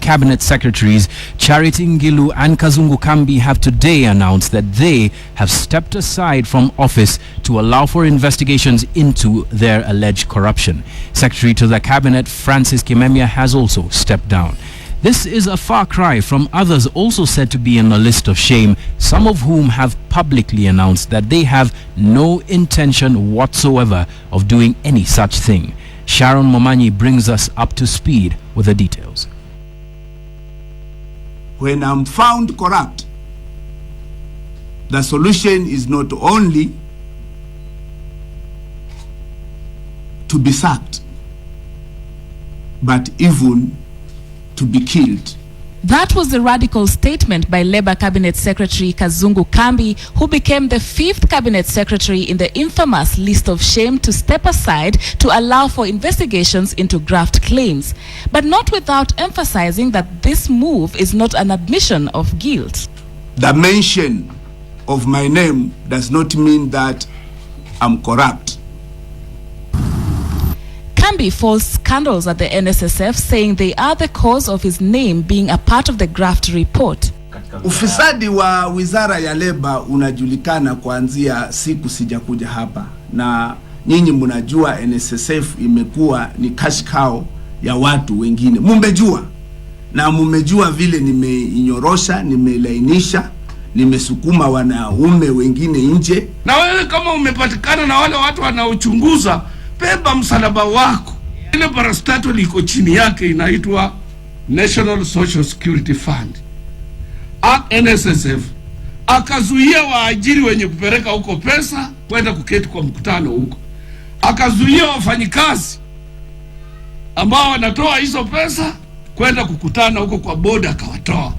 Cabinet Secretaries Charity Ngilu and Kazungu Kambi have today announced that they have stepped aside from office to allow for investigations into their alleged corruption. Secretary to the Cabinet Francis Kimemia has also stepped down. This is a far cry from others also said to be on a list of shame, some of whom have publicly announced that they have no intention whatsoever of doing any such thing. Sharon Momanyi brings us up to speed with the details. When I'm found corrupt, the solution is not only to be sacked, but even to be killed. That was the radical statement by Labour Cabinet Secretary Kazungu Kambi, who became the 5th Cabinet Secretary in the infamous list of shame to step aside to allow for investigations into graft claims, but not without emphasizing that this move is not an admission of guilt. The mention of my name does not mean that I'm corrupt. Kambi false scandals at the NSSF, saying they are the cause of his name being a part of the graft report. Ufisadi wa Wizara ya Leba unajulikana kuanzia siku sijakuja hapa, na nyinyi mnajua NSSF imekuwa ni cash cow ya watu wengine. Mumejua, na mumejua vile nimeinyorosha, nimelainisha, nimesukuma wanaume wengine nje. Na wewe kama umepatikana na wale watu wanaochunguza, beba msalaba wako. Ile parastatal iko chini yake inaitwa National Social Security Fund. NSSF akazuia waajiri wenye kupeleka huko pesa kwenda kuketi kwa mkutano huko. Akazuia wafanyikazi ambao wanatoa hizo pesa kwenda kukutana huko kwa board akawatoa.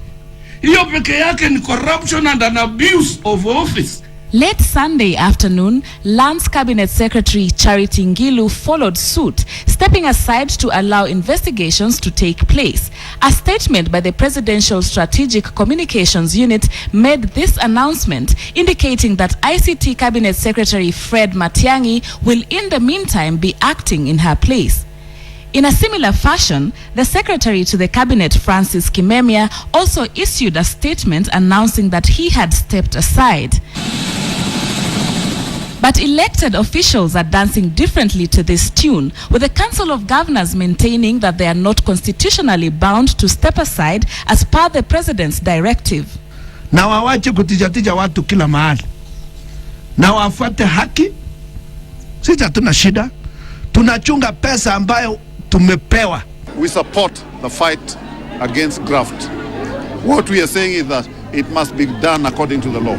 Hiyo peke yake ni corruption and an abuse of office. Late Sunday afternoon, Lands Cabinet Secretary Charity Ngilu followed suit, stepping aside to allow investigations to take place. A statement by the Presidential Strategic Communications Unit made this announcement, indicating that ICT Cabinet Secretary Fred Matiang'i will in the meantime be acting in her place. In a similar fashion, the Secretary to the Cabinet, Francis Kimemia, also issued a statement announcing that he had stepped aside. But elected officials are dancing differently to this tune, with the Council of Governors maintaining that they are not constitutionally bound to step aside as per the President's directive. Na wawache kutijatija watu kila mahali. Na wafuate haki. Sisi hatuna shida. Tunachunga pesa ambayo tumepewa. We support the fight against graft. What we are saying is that it must be done according to the law.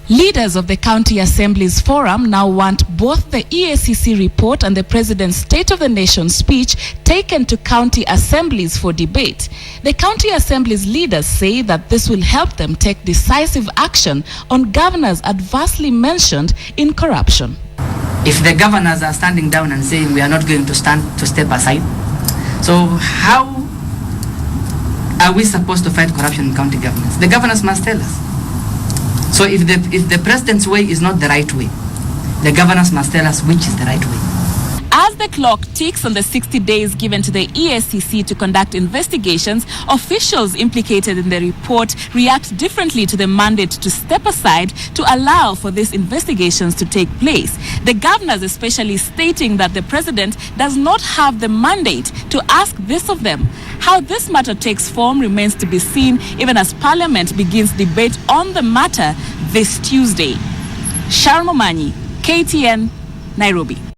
Leaders of the County Assemblies Forum now want both the EACC report and the President's State of the Nation speech taken to county assemblies for debate. The county assemblies leaders say that this will help them take decisive action on governors adversely mentioned in corruption. If the governors are standing down and saying we are not going to step aside, so how are we supposed to fight corruption in county governments? The governors must tell us. So if the President's way is not the right way, the governors must tell us which is the right way. As the clock ticks on the 60 days given to the EACC to conduct investigations, officials implicated in the report react differently to the mandate to step aside to allow for these investigations to take place. The governors especially stating that the President does not have the mandate to ask this of them. How this matter takes form remains to be seen, even as Parliament begins debate on the matter this Tuesday. Sharon Momanyi, KTN, Nairobi.